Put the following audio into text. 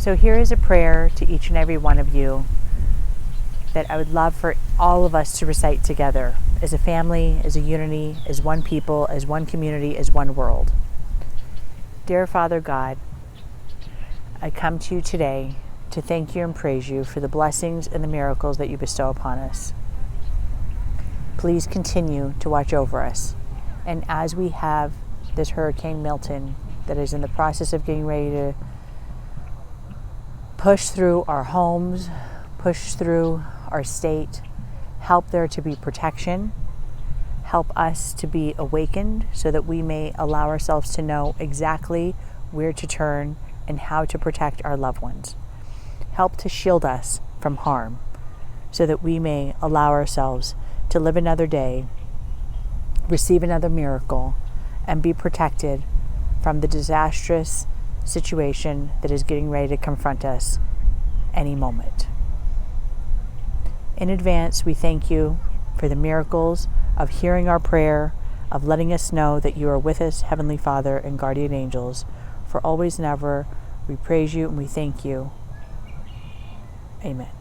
So here is a prayer to each and every one of you that I would love for all of us to recite together as a family, as a unity, as one people, as one community, as one world. Dear Father God, I come to you today to thank you and praise you for the blessings and the miracles that you bestow upon us. Please continue to watch over us. And as we have this Hurricane Milton that is in the process of getting ready to push through our homes, push through our state, help there to be protection, help us to be awakened so that we may allow ourselves to know exactly where to turn and how to protect our loved ones. Help to shield us from harm so that we may allow ourselves to live another day, receive another miracle, and be protected from the disastrous situation that is getting ready to confront us any moment. In advance, we thank you for the miracles of hearing our prayer, of letting us know that you are with us, Heavenly Father and guardian angels, for always and ever. We praise you and we thank you. Amen.